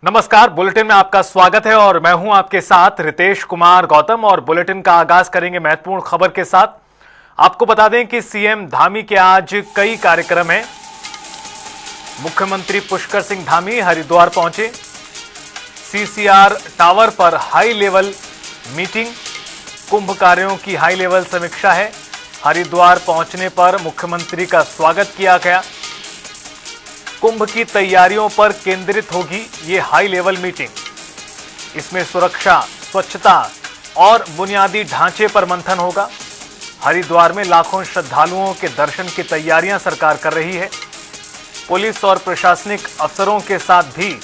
नमस्कार, बुलेटिन में आपका स्वागत है और मैं हूं आपके साथ रितेश कुमार गौतम। और बुलेटिन का आगाज करेंगे महत्वपूर्ण खबर के साथ। आपको बता दें कि सीएम धामी के आज कई कार्यक्रम हैं। मुख्यमंत्री पुष्कर सिंह धामी हरिद्वार पहुंचे। सीसीआर टावर पर हाई लेवल मीटिंग, कुंभ कार्यों की हाई लेवल समीक्षा है। हरिद्वार पहुंचने पर मुख्यमंत्री का स्वागत किया गया। कुंभ की तैयारियों पर केंद्रित होगी ये हाई लेवल मीटिंग। इसमें सुरक्षा, स्वच्छता और बुनियादी ढांचे पर मंथन होगा। हरिद्वार में लाखों श्रद्धालुओं के दर्शन की तैयारियां सरकार कर रही है। पुलिस और प्रशासनिक अफसरों के साथ भी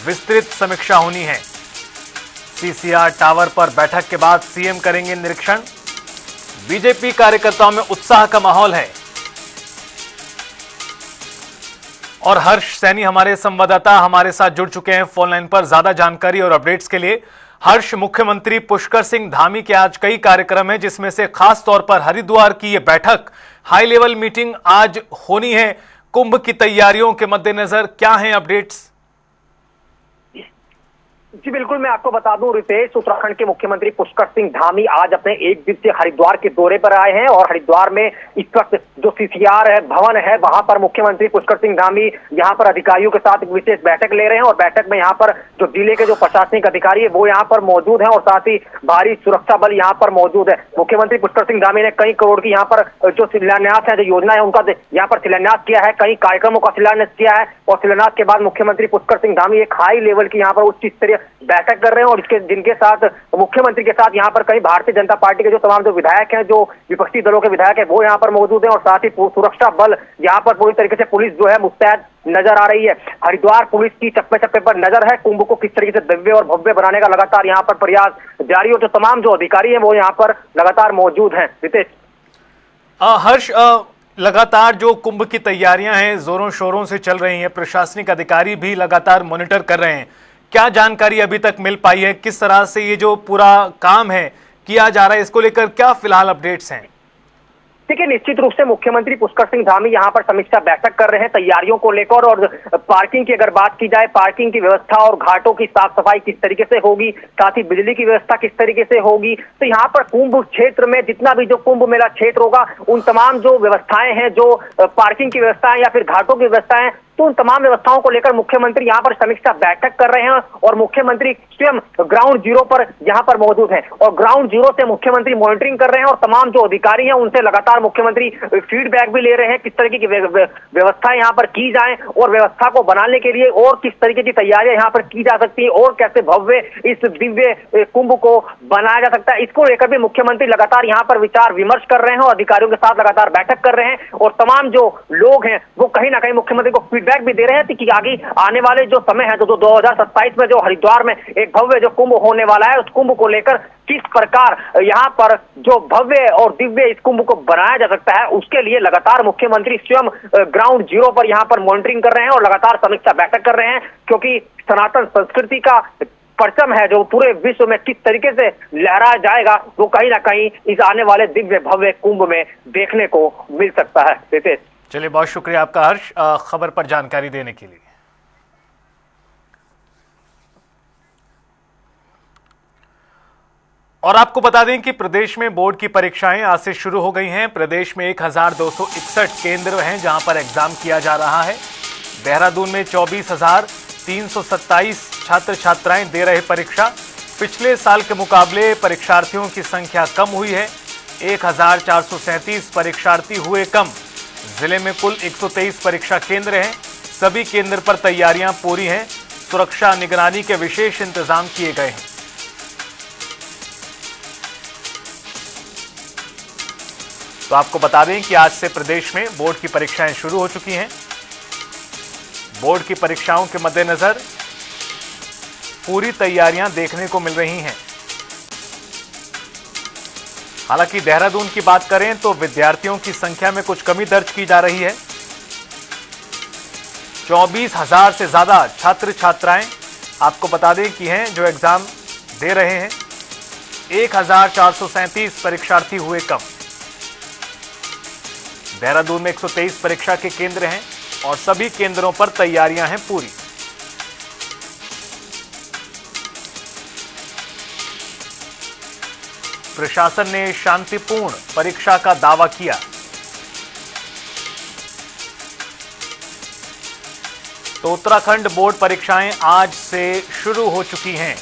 विस्तृत समीक्षा होनी है। सीसीआर टावर पर बैठक के बाद सीएम करेंगे निरीक्षण। बीजेपी कार्यकर्ताओं में उत्साह का माहौल है। और हर्ष सैनी हमारे संवाददाता हमारे साथ जुड़ चुके हैं फोन लाइन पर। ज्यादा जानकारी और अपडेट्स के लिए हर्ष, मुख्यमंत्री पुष्कर सिंह धामी के आज कई कार्यक्रम हैं, जिसमें से खास तौर पर हरिद्वार की यह बैठक, हाई लेवल मीटिंग आज होनी है। कुंभ की तैयारियों के मद्देनजर क्या हैं अपडेट्स? जी बिल्कुल, मैं आपको बता दूं रितेश, उत्तराखंड के मुख्यमंत्री पुष्कर सिंह धामी आज अपने एक दिवसीय हरिद्वार के दौरे पर आए हैं। और हरिद्वार में इस वक्त जो सीसीआर है भवन है, वहां पर मुख्यमंत्री पुष्कर सिंह धामी यहां पर अधिकारियों के साथ एक विशेष बैठक ले रहे हैं। और बैठक में यहां पर जो जिले के जो प्रशासनिक अधिकारी है वो यहां पर मौजूद है और साथ ही भारी सुरक्षा बल यहां पर मौजूद है। मुख्यमंत्री पुष्कर सिंह धामी ने कई करोड़ की यहाँ पर जो शिलान्यास है, जो योजना है, उनका यहाँ पर शिलान्यास किया है। कई कार्यक्रमों का शिलान्यास किया है और शिलान्यास के बाद मुख्यमंत्री पुष्कर सिंह धामी एक हाई लेवल की यहाँ पर उच्च स्तरीय बैठक कर रहे हैं। और इसके जिनके साथ मुख्यमंत्री के साथ यहाँ पर कई भारतीय जनता पार्टी के जो तमाम जो विधायक हैं, जो विपक्षी दलों के विधायक हैं, वो यहाँ पर मौजूद हैं। और साथ ही सुरक्षा बल यहाँ पर पूरी तरीके से पुलिस जो है मुस्तैद नजर आ रही है। हरिद्वार पुलिस की चप्पे चप्पे पर नजर है। कुंभ को किस तरीके से दिव्य और भव्य बनाने का लगातार यहाँ पर प्रयास जारी हो। जो तमाम जो अधिकारी हैं वो यहाँ पर लगातार मौजूद हैं। रितेश, हर्ष, लगातार जो कुंभ की तैयारियां हैं जोरों शोरों से चल रही हैं, प्रशासनिक अधिकारी भी लगातार मॉनिटर कर रहे हैं। क्या जानकारी अभी तक मिल पाई है? किस तरह से ये जो पूरा काम है किया जा रहा है, इसको लेकर क्या फिलहाल अपडेट्स हैं? देखिए, निश्चित रूप से मुख्यमंत्री पुष्कर सिंह धामी यहाँ पर समीक्षा बैठक कर रहे हैं तैयारियों को लेकर। और पार्किंग की अगर बात की जाए, पार्किंग की व्यवस्था और घाटों की साफ सफाई किस तरीके से होगी, साथ ही बिजली की व्यवस्था किस तरीके से होगी, तो यहाँ पर कुंभ क्षेत्र में जितना भी जो कुंभ मेला क्षेत्र होगा, उन तमाम जो व्यवस्थाएं हैं, जो पार्किंग की व्यवस्थाएं या फिर घाटों की व्यवस्थाएं, तो उन तमाम व्यवस्थाओं को लेकर मुख्यमंत्री यहाँ पर समीक्षा बैठक कर रहे हैं। और मुख्यमंत्री स्वयं ग्राउंड जीरो पर यहाँ पर मौजूद हैं और ग्राउंड जीरो से मुख्यमंत्री मॉनिटरिंग कर रहे हैं। और तमाम जो अधिकारी हैं उनसे लगातार मुख्यमंत्री फीडबैक भी ले रहे हैं, किस तरीके की व्यवस्थाएं यहाँ पर की जाए और व्यवस्था को बनाने के लिए और किस तरीके की तैयारियां यहाँ पर की जा सकती है और कैसे भव्य इस दिव्य कुंभ को बनाया जा सकता है। इसको लेकर भी मुख्यमंत्री लगातार यहाँ पर विचार विमर्श कर रहे हैं और अधिकारियों के साथ लगातार बैठक कर रहे हैं। और तमाम जो लोग हैं वो कहीं ना कहीं मुख्यमंत्री को फीडबैक भी दे रहे हैं कि आगे आने वाले जो समय है, तो 2027 में जो हरिद्वार में एक भव्य जो कुंभ होने वाला है, उस कुंभ को लेकर किस प्रकार यहाँ पर जो भव्य और दिव्य इस कुंभ को बनाया जा सकता है, उसके लिए लगातार मुख्यमंत्री स्वयं ग्राउंड जीरो पर यहाँ पर मॉनिटरिंग कर रहे हैं और लगातार समीक्षा बैठक कर रहे हैं। क्योंकि सनातन संस्कृति का परचम है जो पूरे विश्व में किस तरीके से लहराया जाएगा, वो कहीं ना कहीं इस आने वाले दिव्य भव्य कुंभ में देखने को मिल सकता है। रितेश, चलिए, बहुत शुक्रिया आपका हर्ष, खबर पर जानकारी देने के लिए। और आपको बता दें कि प्रदेश में बोर्ड की परीक्षाएं आज से शुरू हो गई हैं। प्रदेश में 1261 केंद्र हैं जहां पर एग्जाम किया जा रहा है। देहरादून में 24,327 छात्र छात्राएं दे रहे परीक्षा। पिछले साल के मुकाबले परीक्षार्थियों की संख्या कम हुई है। 1,437 परीक्षार्थी हुए कम। जिले में कुल 123 परीक्षा केंद्र हैं। सभी केंद्र पर तैयारियां पूरी हैं। सुरक्षा निगरानी के विशेष इंतजाम किए गए हैं। तो आपको बता दें कि आज से प्रदेश में बोर्ड की परीक्षाएं शुरू हो चुकी हैं। बोर्ड की परीक्षाओं के मद्देनजर पूरी तैयारियां देखने को मिल रही हैं। हालांकि देहरादून की बात करें तो विद्यार्थियों की संख्या में कुछ कमी दर्ज की जा रही है। 24,000 से ज्यादा छात्र छात्राएं आपको बता दें कि हैं जो एग्जाम दे रहे हैं। 1,437 परीक्षार्थी हुए कम। देहरादून में 123 परीक्षा के केंद्र हैं और सभी केंद्रों पर तैयारियां हैं पूरी। प्रशासन ने शांतिपूर्ण परीक्षा का दावा किया। तो उत्तराखंड बोर्ड परीक्षाएं आज से शुरू हो चुकी हैं।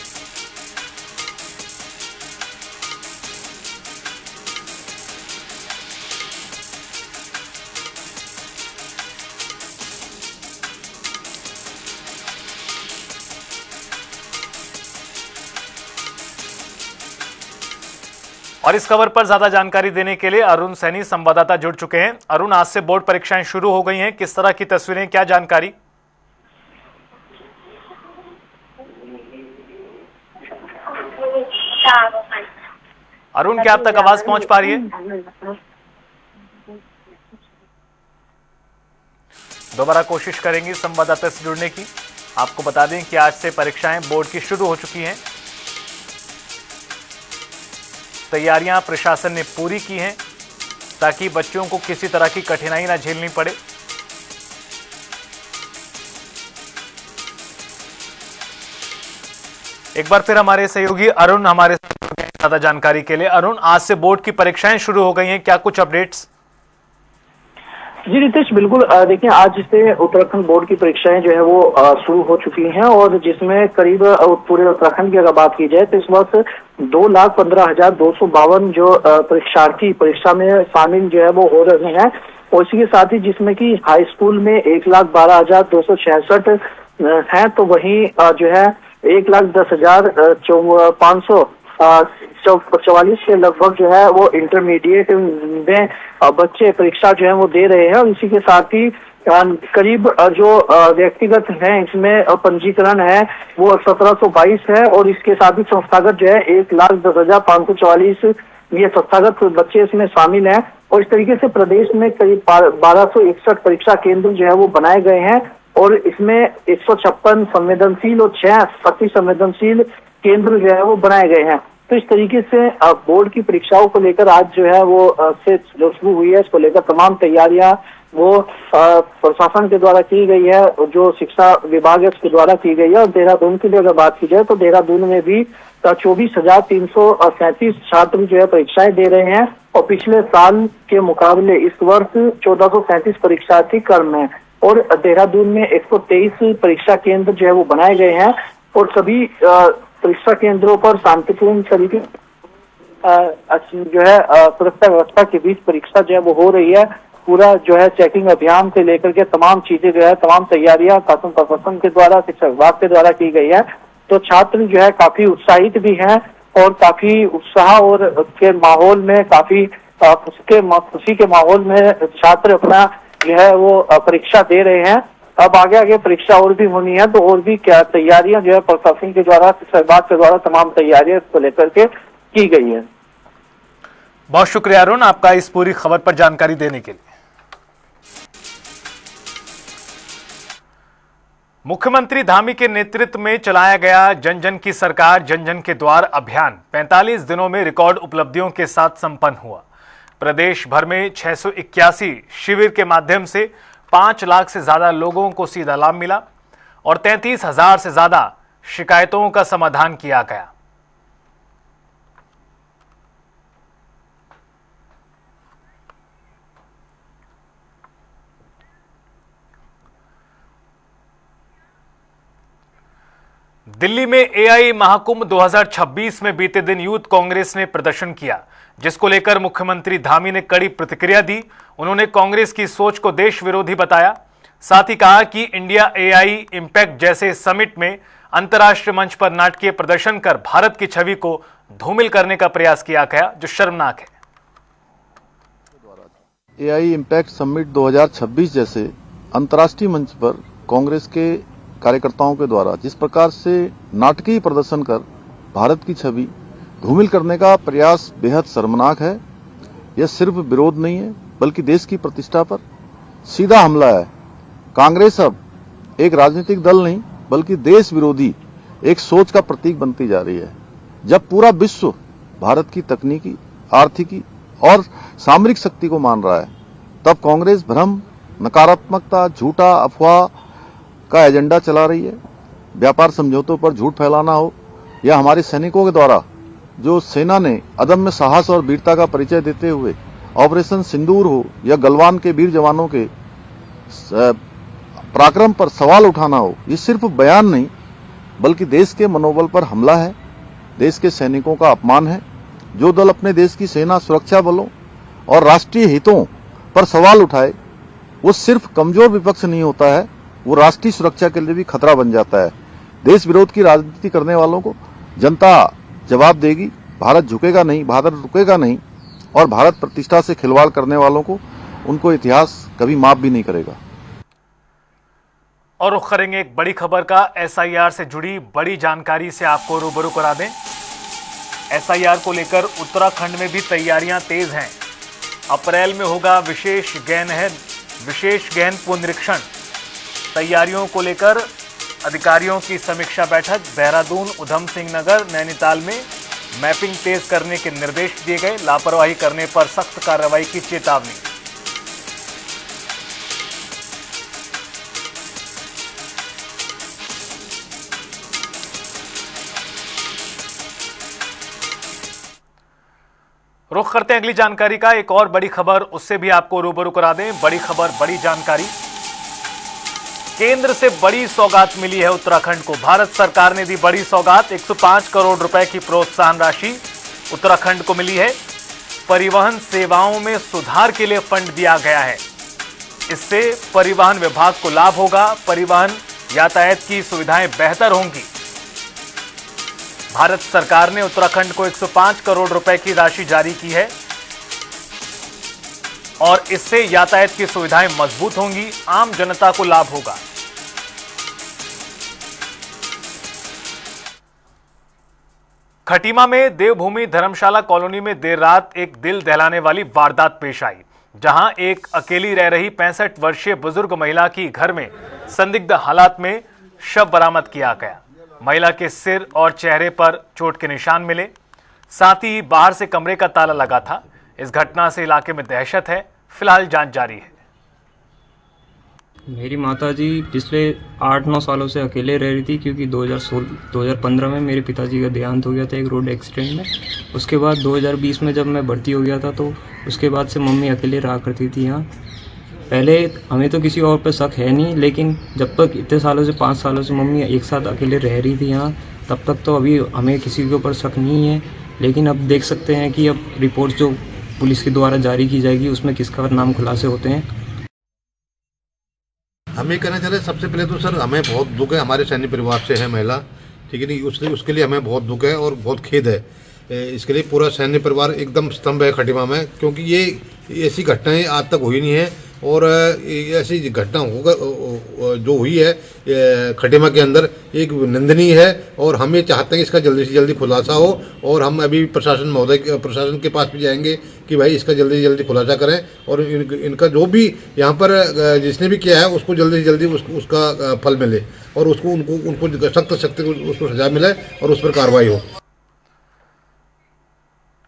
और इस खबर पर ज्यादा जानकारी देने के लिए अरुण सैनी संवाददाता जुड़ चुके हैं। अरुण, आज से बोर्ड परीक्षाएं शुरू हो गई हैं, किस तरह की तस्वीरें, क्या जानकारी? अरुण, क्या अब तक आवाज पहुंच पा रही है? दोबारा कोशिश करेंगे संवाददाता से जुड़ने की। आपको बता दें कि आज से परीक्षाएं बोर्ड की शुरू हो चुकी हैं। तैयारियां प्रशासन ने पूरी की हैं ताकि बच्चों को किसी तरह की कठिनाई ना झेलनी पड़े। एक बार फिर हमारे सहयोगी अरुण हमारे साथ ज्यादा जानकारी के लिए। अरुण, आज से बोर्ड की परीक्षाएं शुरू हो गई हैं, क्या कुछ अपडेट्स? जी रितेश, बिल्कुल। देखिए, आज से उत्तराखंड बोर्ड की परीक्षाएं जो है वो शुरू हो चुकी हैं और जिसमें करीब पूरे उत्तराखंड की अगर बात की जाए तो इस वर्ष 2,15,252 जो परीक्षार्थी परीक्षा में शामिल जो है वो हो रहे हैं। और इसी के साथ ही जिसमें कि हाई स्कूल में 1,12,266 हैं, तो वहीं जो है 1,10,544 के लगभग जो है वो इंटरमीडिएट में बच्चे परीक्षा जो है वो दे रहे हैं। और इसी के साथ ही करीब जो व्यक्तिगत हैं इसमें पंजीकरण है वो 1,722 है और इसके साथ ही संस्थागत जो है 1,10,544 ये संस्थागत बच्चे इसमें शामिल हैं। और इस तरीके से प्रदेश में करीब 1,261 परीक्षा केंद्र जो है वो बनाए गए हैं और इसमें 156 संवेदनशील और 6 अति संवेदनशील केंद्र जो है वो बनाए गए हैं। तो इस तरीके से बोर्ड की परीक्षाओं को लेकर आज जो है वो से जो शुरू हुई है, इसको लेकर तमाम तैयारियां वो प्रशासन के द्वारा की गई है, जो शिक्षा विभाग है उसके द्वारा की गई है। और देहरादून की भी अगर बात की जाए तो देहरादून में भी 24,337 छात्र जो है परीक्षाएं दे रहे हैं और पिछले साल के मुकाबले इस वर्ष 1,437 परीक्षार्थी कर्म है। और देहरादून में 123 परीक्षा केंद्र जो है वो बनाए गए हैं और सभी परीक्षा केंद्रों पर शांतिपूर्ण तरीके जो है सुरक्षा व्यवस्था के बीच परीक्षा जो है वो हो रही है। पूरा जो है चेकिंग अभियान से लेकर के तमाम चीजें जो है तमाम तैयारियां शासन प्रशासन के द्वारा शिक्षा विभाग के द्वारा की गई है। तो छात्र जो है काफी उत्साहित भी हैं और काफी उत्साह और के माहौल में काफी खुशी के माहौल में छात्र अपना जो है वो परीक्षा दे रहे हैं। अब आगे आगे परीक्षा और भी होनी है तो और भी क्या तैयारियां जो है प्रशासन के द्वारा शिक्षा विभाग के द्वारा तमाम तैयारियां इसको लेकर के की गई है। बहुत शुक्रिया अरुण, आपका इस पूरी खबर पर जानकारी देने के लिए। मुख्यमंत्री धामी के नेतृत्व में चलाया गया जन जन की सरकार जन जन के द्वार अभियान 45 दिनों में रिकॉर्ड उपलब्धियों के साथ संपन्न हुआ। प्रदेश भर में 681 शिविर के माध्यम से 5 लाख से ज्यादा लोगों को सीधा लाभ मिला और 33,000 से ज्यादा शिकायतों का समाधान किया गया। दिल्ली में एआई महाकुंभ 2026 में बीते दिन यूथ कांग्रेस ने प्रदर्शन किया, जिसको लेकर मुख्यमंत्री धामी ने कड़ी प्रतिक्रिया दी। उन्होंने कांग्रेस की सोच को देश विरोधी बताया। साथ ही कहा कि इंडिया एआई इंपैक्ट जैसे समिट में अंतर्राष्ट्रीय मंच पर नाटकीय प्रदर्शन कर भारत की छवि को धूमिल करने का प्रयास किया गया, जो शर्मनाक है। एआई इंपैक्ट समिट 2026 जैसे अंतर्राष्ट्रीय मंच पर कांग्रेस के कार्यकर्ताओं के द्वारा जिस प्रकार से नाटकीय प्रदर्शन कर भारत की छवि धूमिल करने का प्रयास बेहद शर्मनाक है। यह सिर्फ विरोध नहीं है बल्कि देश की प्रतिष्ठा पर सीधा हमला है। कांग्रेस अब एक राजनीतिक दल नहीं बल्कि देश विरोधी एक सोच का प्रतीक बनती जा रही है। जब पूरा विश्व भारत की तकनीकी, आर्थिकी और सामरिक शक्ति को मान रहा है, तब कांग्रेस भ्रम, नकारात्मकता, झूठा अफवाह का एजेंडा चला रही है। व्यापार समझौतों पर झूठ फैलाना हो या हमारे सैनिकों के द्वारा जो सेना ने अदम्य साहस और वीरता का परिचय देते हुए ऑपरेशन सिंदूर हो या गलवान के वीर जवानों के पराक्रम पर सवाल उठाना हो, ये सिर्फ बयान नहीं बल्कि देश के मनोबल पर हमला है, देश के सैनिकों का अपमान है। जो दल अपने देश की सेना, सुरक्षा बलों और राष्ट्रीय हितों पर सवाल उठाए वो सिर्फ कमजोर विपक्ष नहीं होता है, वो राष्ट्रीय सुरक्षा के लिए भी खतरा बन जाता है। देश विरोध की राजनीति करने वालों को जनता जवाब देगी। भारत झुकेगा नहीं, भारत रुकेगा नहीं और भारत प्रतिष्ठा से खिलवाड़ करने वालों को उनको इतिहास कभी माफ भी नहीं करेगा। और रुख करेंगे एक बड़ी खबर का। एसआईआर से जुड़ी बड़ी जानकारी से आपको रूबरू करा दें। एसआईआर को लेकर उत्तराखंड में भी तैयारियां तेज हैं। अप्रैल में होगा विशेष गहन पुनरीक्षण। तैयारियों को लेकर अधिकारियों की समीक्षा बैठक। देहरादून, उधम सिंह नगर, नैनीताल में मैपिंग तेज करने के निर्देश दिए गए। लापरवाही करने पर सख्त कार्रवाई की चेतावनी। रुख करते हैं अगली जानकारी का। एक और बड़ी खबर, उससे भी आपको रूबरू करा दें। बड़ी खबर, बड़ी जानकारी। केंद्र से बड़ी सौगात मिली है उत्तराखंड को। भारत सरकार ने दी बड़ी सौगात। 105 करोड़ रुपए की प्रोत्साहन राशि उत्तराखंड को मिली है। परिवहन सेवाओं में सुधार के लिए फंड दिया गया है। इससे परिवहन विभाग को लाभ होगा। परिवहन यातायात की सुविधाएं बेहतर होंगी। भारत सरकार ने उत्तराखंड को 105 करोड़ रुपए की राशि जारी की है और इससे यातायात की सुविधाएं मजबूत होंगी, आम जनता को लाभ होगा। खटीमा में देवभूमि धर्मशाला कॉलोनी में देर रात एक दिल दहलाने वाली वारदात पेश आई, जहां एक अकेली रह रही 65 वर्षीय बुजुर्ग महिला की घर में संदिग्ध हालात में शव बरामद किया गया। महिला के सिर और चेहरे पर चोट के निशान मिले, साथ ही बाहर से कमरे का ताला लगा था। इस घटना से इलाके में दहशत है। फिलहाल जांच जारी है। मेरी माताजी पिछले 8-9 सालों से अकेले रह रही थी, क्योंकि 2015 में मेरे पिताजी का देहांत हो गया था एक रोड एक्सीडेंट में। उसके बाद 2020 में जब मैं भर्ती हो गया था तो उसके बाद से मम्मी अकेले रहा करती थी यहाँ। पहले हमें तो किसी और पे शक है नहीं, लेकिन जब तक इतने सालों से 5 सालों से मम्मी एक साथ अकेले रह रही थी यहाँ, तब तक तो अभी हमें किसी के ऊपर शक नहीं है। लेकिन अब देख सकते हैं कि अब रिपोर्ट जो पुलिस के द्वारा जारी की जाएगी उसमें किसका नाम खुलासे होते हैं। हम ये कहना चाह रहे हैं, सबसे पहले तो सर हमें बहुत दुख है, हमारे सैन्य परिवार से है महिला, ठीक है नहीं, उसके लिए हमें बहुत दुख है और बहुत खेद है। इसके लिए पूरा सैन्य परिवार एकदम स्तंभ है खटीमा में, क्योंकि ये ऐसी घटनाएं आज तक हुई नहीं है और ऐसी घटना होगा जो हुई है खटीमा के अंदर एक निंदनीय है। और हम ये चाहते हैं कि इसका जल्दी से जल्दी खुलासा हो और हम अभी प्रशासन के पास भी जाएंगे कि भाई इसका जल्दी से जल्दी खुलासा करें और इनका जो भी यहाँ पर जिसने भी किया है उसको जल्दी से जल्दी उसका फल मिले और उनको सख्त उसको सजा मिले और उस पर कार्रवाई हो।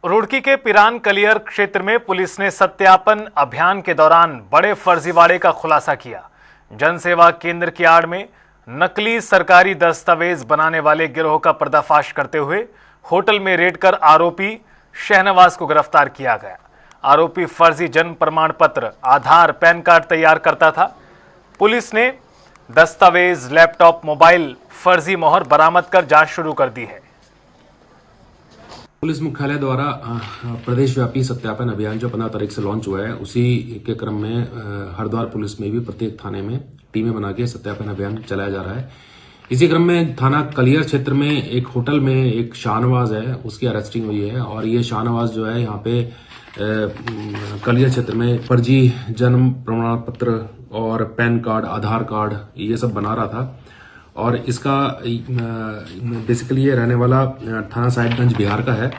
रुड़की के पिरान कलियर क्षेत्र में पुलिस ने सत्यापन अभियान के दौरान बड़े फर्जीवाड़े का खुलासा किया। जनसेवा केंद्र की आड़ में नकली सरकारी दस्तावेज बनाने वाले गिरोह का पर्दाफाश करते हुए होटल में रेड कर आरोपी शहनवाज को गिरफ्तार किया गया। आरोपी फर्जी जन्म प्रमाण पत्र, आधार, पैन कार्ड तैयार करता था। पुलिस ने दस्तावेज, लैपटॉप, मोबाइल, फर्जी मोहर बरामद कर जांच शुरू कर दी है। पुलिस मुख्यालय द्वारा प्रदेशव्यापी सत्यापन अभियान जो 15 तारीख से लॉन्च हुआ है, उसी के क्रम में हरिद्वार पुलिस में भी प्रत्येक थाने में टीमें बना के सत्यापन अभियान चलाया जा रहा है। इसी क्रम में थाना कलियर क्षेत्र में एक होटल में एक शाहनवाज है, उसकी अरेस्टिंग हुई है और ये शाहनवाज जो है यहाँ पे कलियर क्षेत्र में फर्जी जन्म प्रमाण पत्र और पैन कार्ड, आधार कार्ड ये सब बना रहा था। और इसका बेसिकली ये रहने वाला थाना साहिबगंज बिहार का है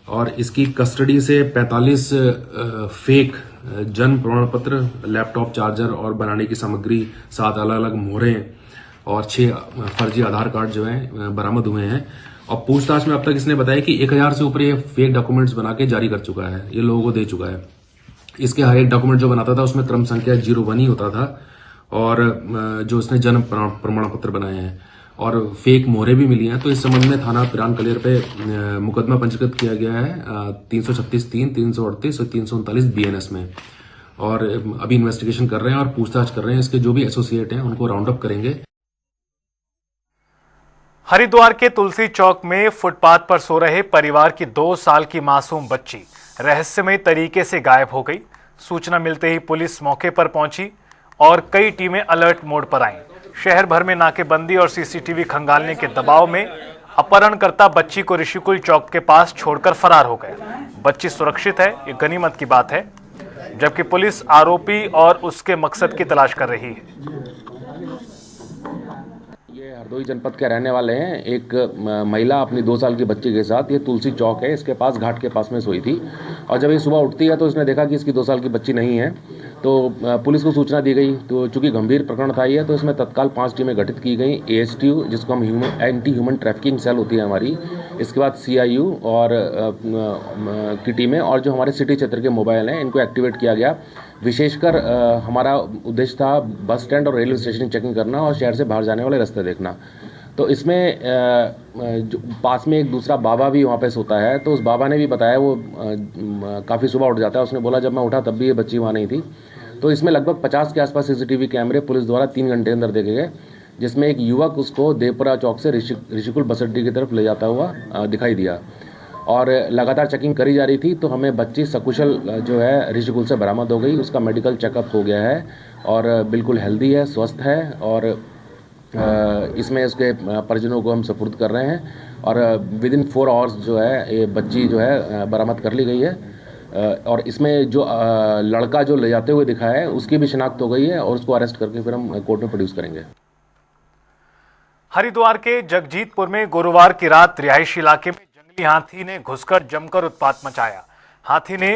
और इसकी कस्टडी से 45 फेक जन्म प्रमाण पत्र, लैपटॉप, चार्जर और बनाने की सामग्री, 7 अलग अलग मोहरें और 6 फर्जी आधार कार्ड जो है बरामद हुए हैं। और पूछताछ में अब तक इसने बताया कि 1000 से ऊपर ये फेक डॉक्यूमेंट्स बना के जारी कर चुका है, ये लोगों को दे चुका है। इसके हर एक डॉक्यूमेंट जो बनाता था उसमें क्रम संख्या 01 ही होता था और जो उसने जन्म प्रमाण पत्र बनाए हैं। और फेक मोहरें भी मिली हैं। तो इस संबंध में थाना पिरान कलियर पे मुकदमा पंजीकृत किया गया है 336(3), 338 और 339 BNS में। और अभी इन्वेस्टिगेशन कर रहे हैं और पूछताछ कर रहे हैं। इसके जो भी एसोसिएट हैं उनको राउंड अप करेंगे। हरिद्वार के तुलसी चौक में फुटपाथ पर सो रहे परिवार की 2 साल की मासूम बच्ची रहस्यमय तरीके से गायब हो गई। सूचना मिलते ही पुलिस मौके पर पहुंची और कई टीमें अलर्ट मोड पर आईं। शहर भर में नाकेबंदी और सीसीटीवी खंगालने के दबाव में अपहरणकर्ता बच्ची को ऋषिकुल चौक के पास छोड़कर फरार हो गए। बच्ची सुरक्षित है, ये गनीमत की बात है, जबकि पुलिस आरोपी और उसके मकसद की तलाश कर रही है। ये हरदोई जनपद के रहने वाले हैं। एक महिला अपनी 2 साल की बच्ची के साथ, ये तुलसी चौक है, इसके पास घाट के पास में सोई थी। और जब ये सुबह उठती है तो इसने देखा कि इसकी 2 साल की बच्ची नहीं है। तो पुलिस को सूचना दी गई। तो चूंकि गंभीर प्रकरण था ये, तो इसमें तत्काल 5 टीमें गठित की गई। ASTU, जिसको हम एंटी ह्यूमन ट्रैफिकिंग सेल होती है हमारी, इसके बाद CIU और की टीमें, और जो हमारे सिटी क्षेत्र के मोबाइल हैं इनको एक्टिवेट किया गया। विशेषकर हमारा उद्देश्य था बस स्टैंड और रेलवे स्टेशन की चेकिंग करना और शहर से बाहर जाने वाले रास्ते देखना। तो इसमें जो पास में एक दूसरा बाबा भी वहाँ पे सोता है। तो उस बाबा ने भी बताया, वो काफ़ी सुबह उठ जाता है। उसने बोला जब मैं उठा तब भी ये बच्ची वहाँ नहीं थी। तो इसमें लगभग 50 के आसपास CCTV कैमरे पुलिस द्वारा 3 घंटे अंदर देखे गए, जिसमें एक युवक उसको देवपुरा चौक से ऋषिकुल बस अड्डे की तरफ ले जाता हुआ दिखाई दिया। और लगातार चेकिंग करी जा रही थी तो हमें बच्ची सकुशल जो है ऋषिकुल से बरामद हो गई। उसका मेडिकल चेकअप हो गया है और बिल्कुल हेल्दी है, स्वस्थ है। और इसमें उसके परिजनों को हम सुपुर्द कर रहे हैं और विदिन 4 आवर्स जो है ये बच्ची जो है बरामद कर ली गई है। और इसमें जो लड़का जो ले जाते हुए दिखा है उसकी भी शिनाख्त हो गई है और उसको अरेस्ट करके फिर हम कोर्ट में प्रोड्यूस करेंगे। हरिद्वार के जगजीतपुर में गुरुवार की रात रिहायशी इलाके में जंगली हाथी ने घुसकर जमकर उत्पात मचाया। हाथी ने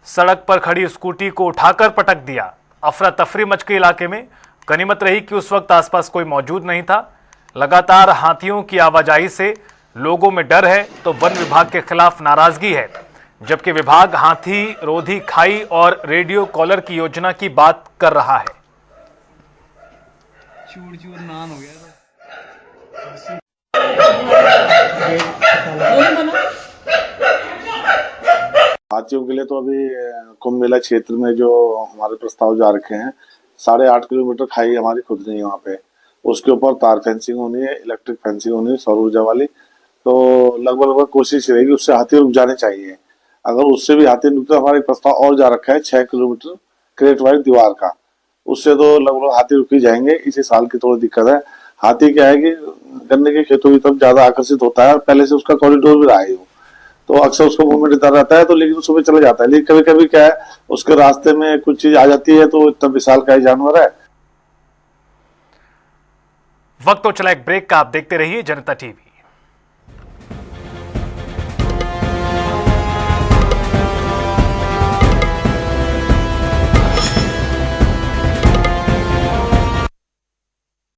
सड़क पर खड़ी स्कूटी को उठाकर पटक दिया। अफरा तफरी मच गई इलाके में। गनीमत रही कि उस वक्त आसपास कोई मौजूद नहीं था। लगातार हाथियों की आवाजाही से लोगों में डर है तो वन विभाग के खिलाफ नाराजगी है, जबकि विभाग हाथी रोधी खाई और रेडियो कॉलर की योजना की बात कर रहा है। चूर चूर नान हो गया। हाथियों के लिए तो अभी कुंभ मेला क्षेत्र में जो हमारे प्रस्ताव जा रखे हैं, 8.5 किलोमीटर खाई हमारी खुद नहीं है वहाँ पे। उसके ऊपर तार फेंसिंग होनी है, इलेक्ट्रिक फेंसिंग होनी है, सौर ऊर्जा वाली। तो लगभग कोशिश रहेगी उससे हाथी रुक जाने चाहिए। अगर उससे भी हाथी रुकते, हमारे प्रस्ताव और जा रखा है 6 किलोमीटर क्रेट वाइज दीवार का, उससे तो लगभग हाथी रुक ही जाएंगे। इसी साल की थोड़ी दिक्कत है। हाथी क्या है कि गन्ने के खेतों की तरफ ज्यादा आकर्षित होता है और पहले से उसका कॉरिडोर भी रहा है, तो अक्सर उसको मूवमेंट इतना रहता है। तो लेकिन सुबह चला जाता है, लेकिन कभी कभी क्या है उसके रास्ते में कुछ चीज आ जाती है। तो इतना विशालकाय जानवर है। वक्त तो चला एक ब्रेक का, आप देखते रहिए जनता टीवी।